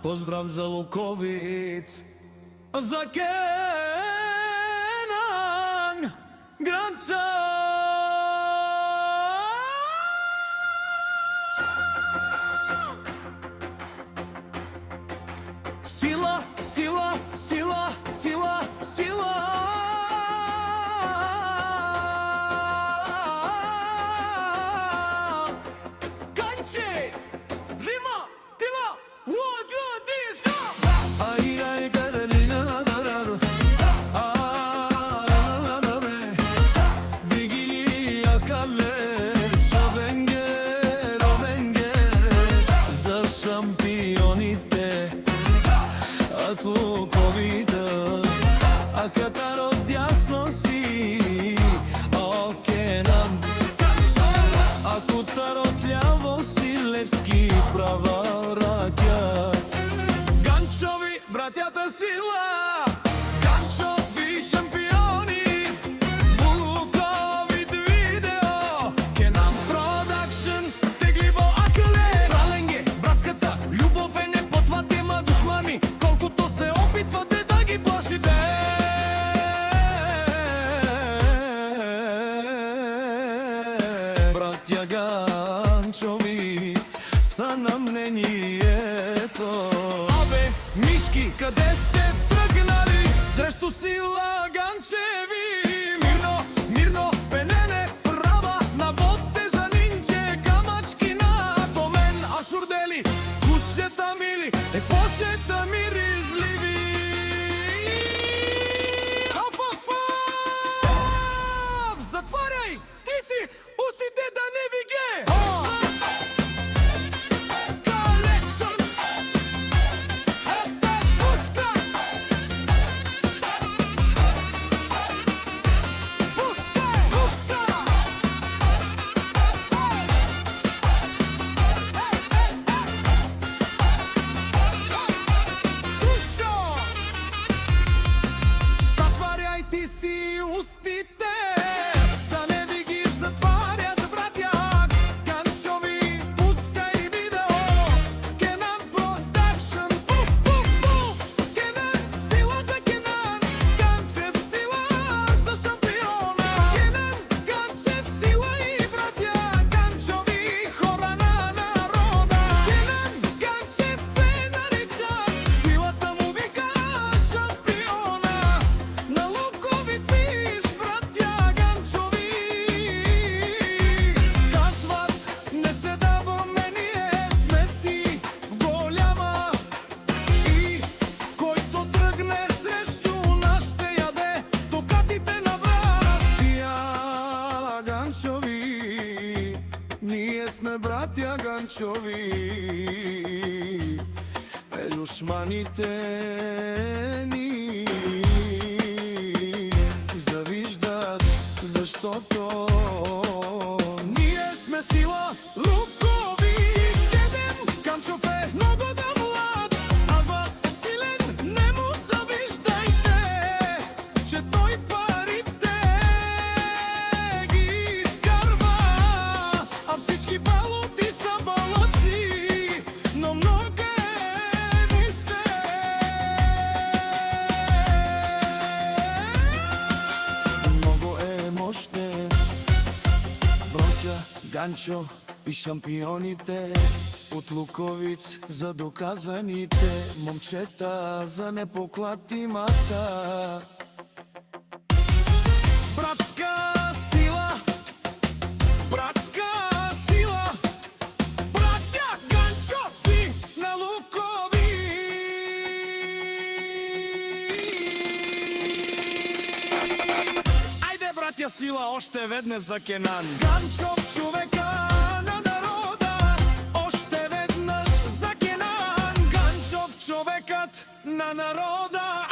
Pozdrav za Lukovic, za Kenan Granca. Sila, sila, sila, sila, sila. Ganci, Rima, Tila, 1, 2, 3, stop! Ay, ay, Carolina, darar. Digili akalle, Sovenger, Ovenger, za šampionite. A tu kovida, a Katar odjasno si, o Kenan. A Kutar odljavo si, Levski prava rakja. Gančovi, bratjata sila, Gančovi šampioni, Vukovid video, Kenan Production, теглива акъле. Пралenge, братската любов е непотватима, душмани колкото се опитвате да ги плашите. Братя Ганчови са на мнението. Абе, мишки, къде сте тръгнали срещу сила Ганчеви? Мирно, мирно, пенене, права на водтежа нинче, камачки на томен, а шурдели, кучета мили, пошета миризливи. Аф, затваряй, ти си, устите да не виге. Collection. Ете, пуска. Пуска, пуска. Пуска. Затваряй ти си устите, да не ви ги затварят братя Ганчови. Пускай видео, Kenan Production, пуф, пуф, пуф. Kenan, сила за Kenan Ганчев, сила за шампиона. Kenan Ганчев, сила и братя Ганчови, хора на народа. Kenan Ганчев се нарича, силата му вика шампиона. На Луковит виж, братя Ганчови, казват, не се даваме, ние сме си в голяма. И който тръгне срещу нас, ще яде токатите на братя Ганчови. Ние сме братя Ганчови. Душманите ни завиждат, защото ние сме сила Лукови. Kenan Ганчов е много да млад, азва е силен, не му завиждайте, че той парите ги изкарва, а всички балоти са балъци, но много нище. Много е мощен братя Ганчо и шампионите от Луковиц, за доказаните момчета, за непоклатимата братска сила. Братска сила, братя Ганчови на Лукови. Айде, братя сила, още веднъж за Kenan Ганчов, човека на народа. Още веднъж за Kenan Ганчов, човекът на народа.